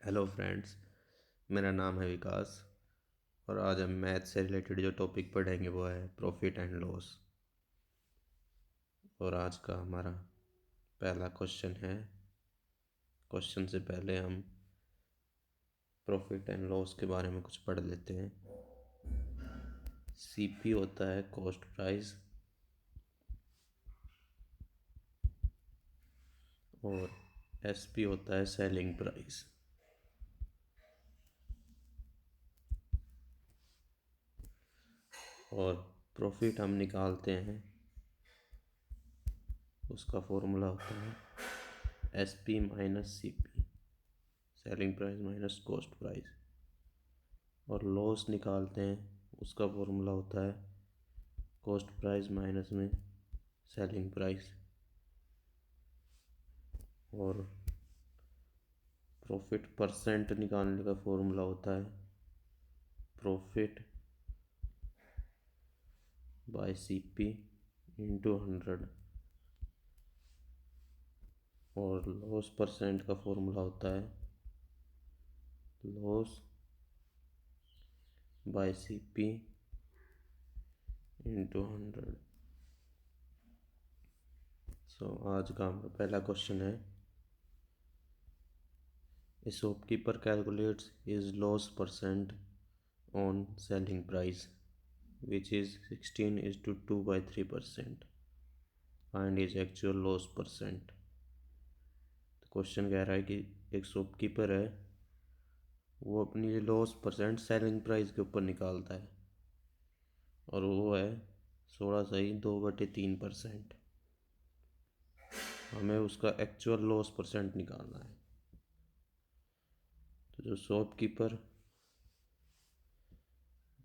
Hello friends. मेरा नाम है विकास और आज हम मैथ से रिलेटेड जो टॉपिक पढ़ेंगे वो है प्रॉफिट एंड लॉस। और आज का हमारा पहला क्वेश्चन है। क्वेश्चन से पहले हम प्रॉफिट एंड लॉस के बारे में कुछ पढ़ लेते हैं। सीपी होता है कॉस्ट प्राइस और एसपी होता है सेलिंग प्राइस। और प्रॉफिट हम निकालते हैं, उसका फॉर्मूला होता है SP minus CP, selling price minus cost price. और लॉस निकालते हैं, उसका फॉर्मूला होता है कॉस्ट प्राइस माइनस में सेलिंग प्राइस। और प्रॉफिट परसेंट निकालने का फॉर्मूला होता है प्रॉफिट बाय सीपी इंटू 100। और लॉस परसेंट का फॉर्मूला होता है लॉस बाय सीपी इंटू 100। सो आज का हमारा पहला क्वेश्चन है, A shopkeeper calculates his loss percent on selling price, which is 16 is to 2 by 3%. Find his actual loss percent. तो क्वेश्चन कह रहा है कि एक शॉपकीपर है, वो अपनी लॉस परसेंट सेलिंग प्राइस के ऊपर निकालता है और वो है 16 सही 2/3%। हमें उसका एक्चुअल लॉस परसेंट निकालना है। तो जो शॉपकीपर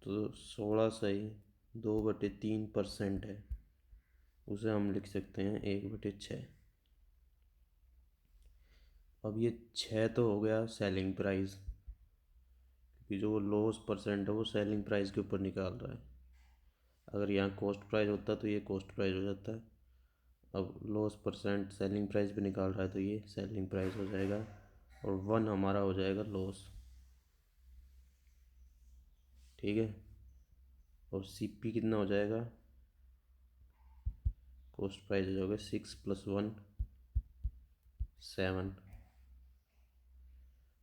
तो 16 सही 2/3% है, उसे हम लिख सकते हैं 1/6। अब ये 6 तो हो गया सेलिंग प्राइस, क्योंकि जो लॉस परसेंट है वो सेलिंग प्राइस के ऊपर निकाल रहा है। अगर यहाँ कॉस्ट प्राइस होता तो ये कॉस्ट प्राइस हो जाता है। अब लॉस परसेंट सेलिंग प्राइस पे निकाल रहा है तो ये सेलिंग प्राइस हो जाएगा और 1 हमारा हो जाएगा लॉस। ठीक है। और सीपी कितना हो जाएगा, कॉस्ट प्राइस हो जाएगा 6 + 1 7।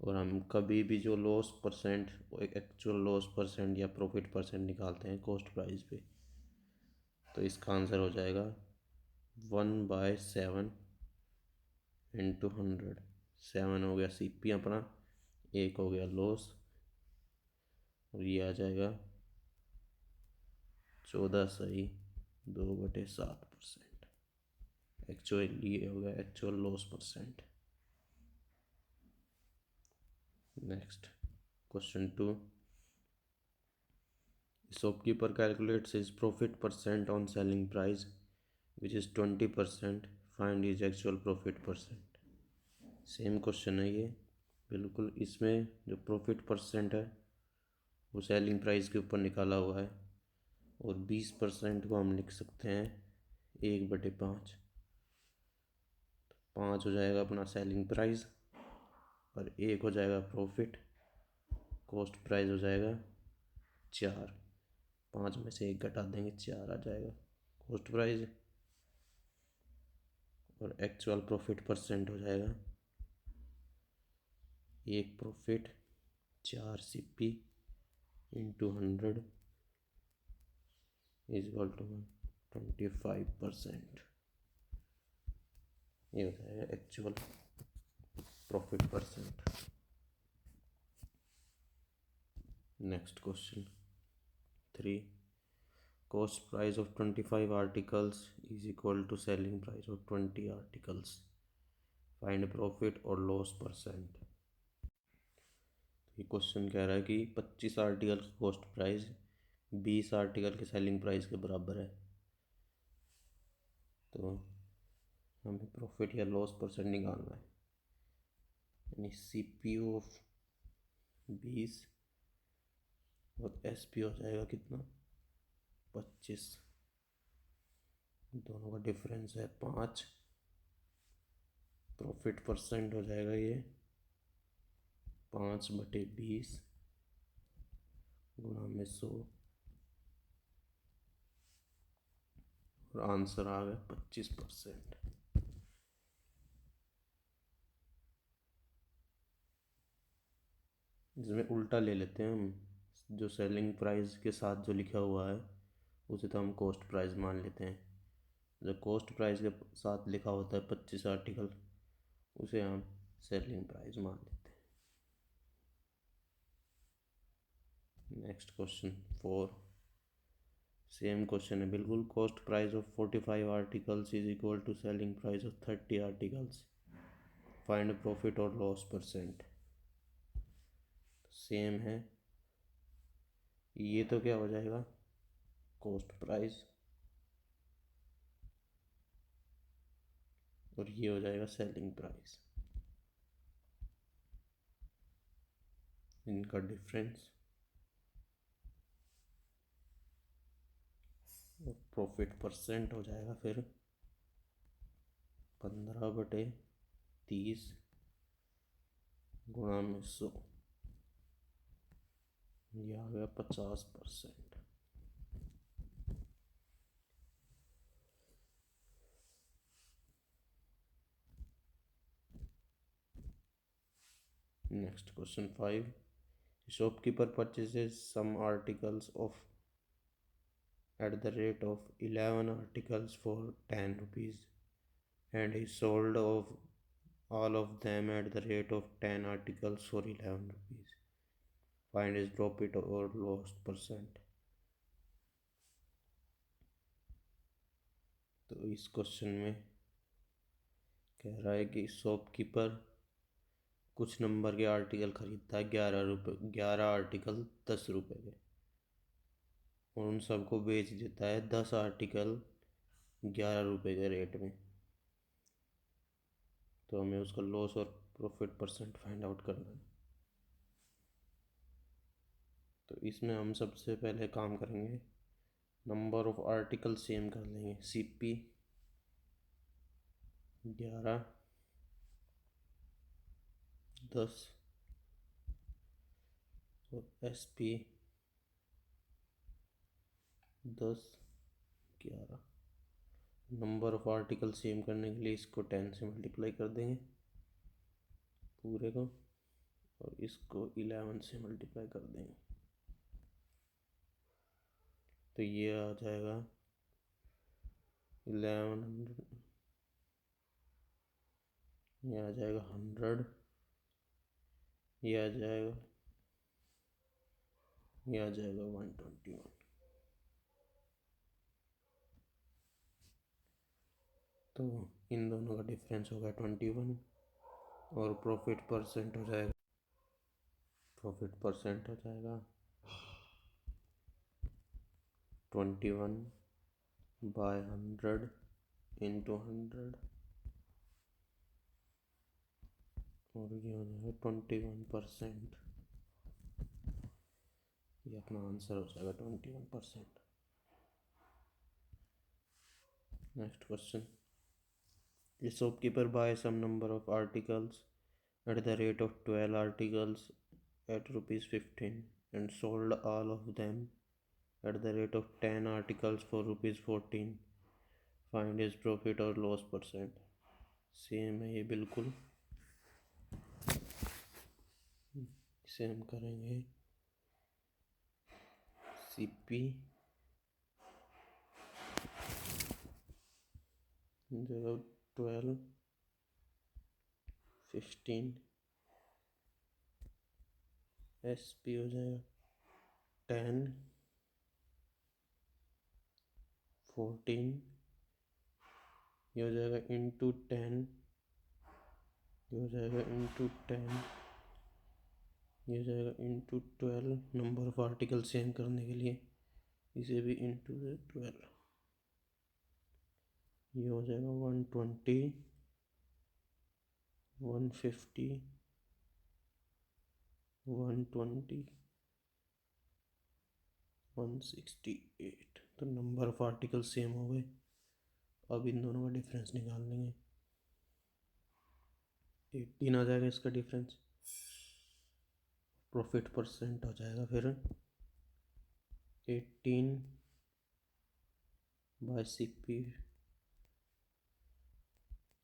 और हम कभी भी जो लॉस परसेंट वो एक एक्चुअल लॉस परसेंट या प्रॉफिट परसेंट निकालते हैं कॉस्ट प्राइस पे, तो इसका आंसर हो जाएगा 1/7 इंटू 100। 7 हो गया सीपी अपना, 1 हो गया लॉस, और ये आ जाएगा 14 सही 2/7%। एक्चुअली ये हो गया actual loss percent. Next question 2। Shopkeeper calculates his profit percent on selling price, which is 20%. Find his actual profit percent. Same question है ये बिल्कुल। इसमें जो प्रॉफिट परसेंट है वो सेलिंग प्राइस के ऊपर निकाला हुआ है और 20% को हम लिख सकते हैं 1/5। 5 हो जाएगा अपना सेलिंग प्राइस और 1 हो जाएगा प्रॉफिट। कॉस्ट प्राइस हो जाएगा 4। 5 में से 1 घटा देंगे 4 आ जाएगा कॉस्ट प्राइस। और एक्चुअल प्रॉफिट परसेंट हो जाएगा 1 profit 4 CP into 100 is equal to 25%। ये हो जाएगा actual profit percent. Next question 3। Cost price of 25 articles is equal to selling price of 20 articles. Find profit और लॉस परसेंट। ये question कह रहा है कि 25 आर्टिकल की कॉस्ट प्राइस 20 आर्टिकल के सेलिंग प्राइस के बराबर है, तो हमें प्रॉफिट या लॉस परसेंट निकालना है। यानी सी पी ऑफ 20 और एस पी हो जाएगा कितना 25, दोनों का डिफरेंस है 5। प्रॉफिट परसेंट हो जाएगा ये 5/20 गुणा में 100 और आंसर आ गया 25%। इसमें उल्टा ले लेते हैं हम, जो सेलिंग प्राइस के साथ जो लिखा हुआ है उसे तो हम कॉस्ट प्राइस मान लेते हैं। जो कॉस्ट प्राइस के साथ लिखा होता है 25 आर्टिकल, उसे हम सेलिंग प्राइस मान लेते हैं। नेक्स्ट क्वेश्चन 4, सेम क्वेश्चन है बिल्कुल। Cost price of 45 articles is equal to selling price of 30 articles, find profit और लॉस परसेंट। सेम है, ये तो क्या हो जाएगा कॉस्ट प्राइस और ये हो जाएगा सेलिंग प्राइस, इनका डिफरेंस और प्रॉफिट परसेंट हो जाएगा फिर 15/30 गुणा में 100, ये आ गया 50%। Next question 5, shopkeeper purchases some articles of at the rate of 11 articles for 10 rupees and he sold of all of them at the rate of 10 articles for 11 rupees, find his profit or loss percent। तो इस question में कह रहा है कि shopkeeper कुछ number के article खरीदता है 11 आर्टिकल 10 रुपये के, और उन सबको बेच देता है 10 आर्टिकल 11 रुपये के रेट में। तो हमें उसका लॉस और प्रॉफिट परसेंट फाइंड आउट करना है। तो इसमें हम सबसे पहले काम करेंगे, नंबर ऑफ आर्टिकल सेम कर लेंगे। CP 11 10 और SP 10 11। Number of article same करने के लिए इसको 10 से मल्टीप्लाई कर देंगे पूरे को, और इसको 11 से मल्टीप्लाई कर देंगे। तो ये आ जाएगा 1100, ये आ जाएगा 100, ये आ जाएगा 121। तो इन दोनों का डिफरेंस होगा 21 और प्रॉफिट परसेंट हो जाएगा 21/100 इंटू 100, और ये हो जाएगा 21%। ये अपना आंसर हो जाएगा 21%। Next question, a shopkeeper buys some number of articles at the rate of 12 articles at rupees 15 and sold all of them at the rate of 10 articles for rupees 14, find his profit or loss percent। Same है ये बिल्कुल, इसे हम करेंगे CP जगह 12 15, SP हो जाएगा 10 14, ये हो जाएगा इंटू 10, ये हो जाएगा इंटू 10, ये हो जाएगा into 12। Number of article same करने के लिए इसे भी इंटू 12, ये हो जाएगा 120 150 120 168। तो नंबर ऑफ आर्टिकल सेम हो गए। अब इन दोनों का डिफरेंस निकाल लेंगे, 18 आ जाएगा इसका डिफरेंस। प्रॉफिट परसेंट हो जाएगा फिर 18/CP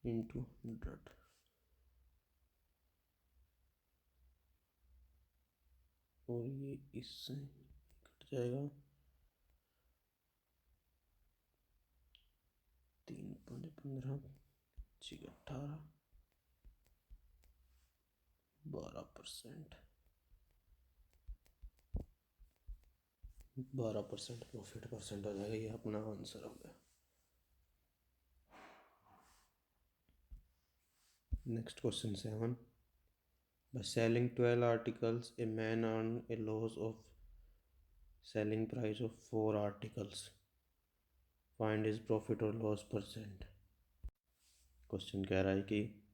इंटू 100, और ये इससे कट जाएगा 3 × 15 = 18, 12%, 12% प्रॉफिट परसेंट हो जाएगा। ये अपना आंसर हो गया। Next question 7, by selling 12 articles a man earned a loss of selling price of 4 articles, find his profit or loss percent। Question कह रहा है कि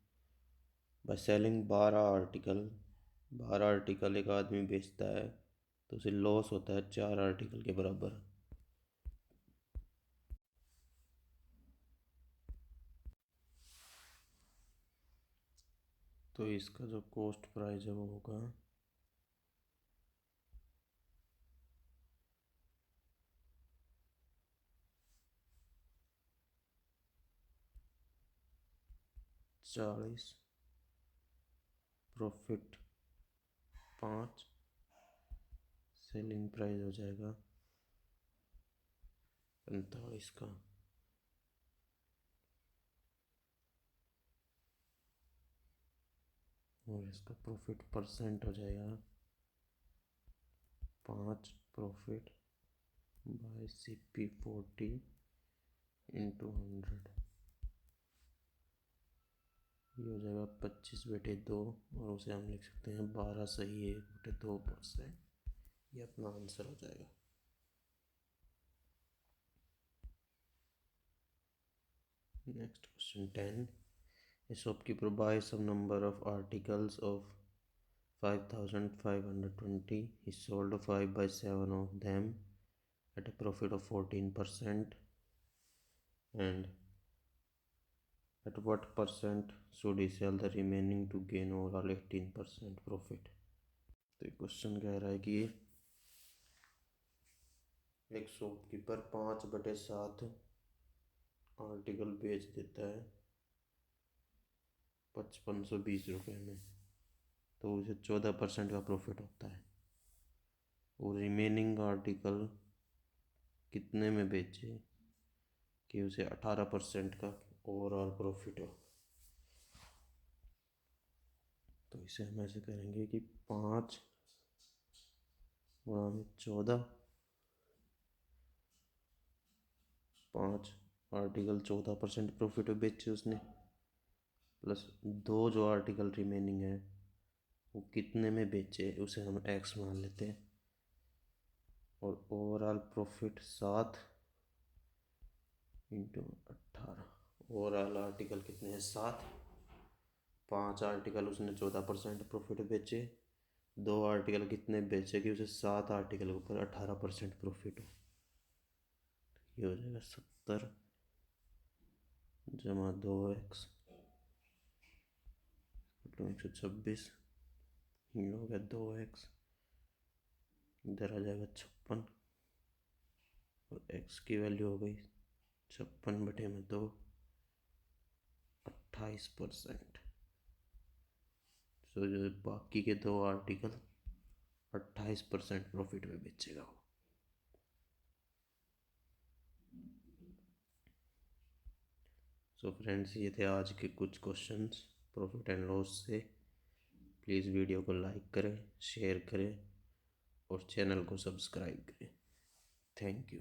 by selling 12 आर्टिकल एक आदमी बेचता है तो उसे लॉस होता है 4 आर्टिकल के बराबर। तो इसका जो कॉस्ट प्राइस है वो होगा 40, प्रॉफिट 5, सेलिंग प्राइस हो जाएगा 45 का, और इसका प्रॉफिट परसेंट हो जाएगा 5 प्रॉफिट बाय CP 40 इंटू 100, ये हो जाएगा 25/2, और उसे हम लिख सकते हैं 12/1/2%। ये अपना आंसर हो जाएगा। Next question 10, a shopkeeper buys some number of articles of 5,520, he sold 5/7 of them at a profit of 14%, and at what percent should he sell the remaining to gain overall 18% profit। तो question कह रहा है कि एक shopkeeper 5/7 article बेच देता है 5520 में, तो उसे 14% का प्रॉफिट होता है, और रिमेनिंग आर्टिकल कितने में बेचे कि उसे 18% का ओवरऑल प्रॉफिट हो। तो इसे हम ऐसे करेंगे कि 5 × 14, 5 आर्टिकल 14% प्रॉफिट में बेचे उसने, प्लस 2 जो आर्टिकल रिमेनिंग है वो कितने में बेचे उसे हम x मान लेते हैं, और overall profit 7 into 18, overall article कितने हैं 7, 5 आर्टिकल उसने 14% प्रॉफिट बेचे, 2 आर्टिकल कितने बेचे कि उसे 7 आर्टिकल के ऊपर 18% प्रॉफिट हो। ये हो जाएगा 70 जमा 2x 126, ये हो गया 2x, इधर आ जाएगा 56, और x की वैल्यू हो गई 56/2, 28%। तो जो बाकी के 2 आर्टिकल 28% प्रॉफिट में बेचेगा वो। सो फ्रेंड्स, ये थे आज के कुछ क्वेश्चंस प्रॉफिट एंड लॉस से। प्लीज़ वीडियो को लाइक करें, शेयर करें और चैनल को सब्सक्राइब करें। Thank you.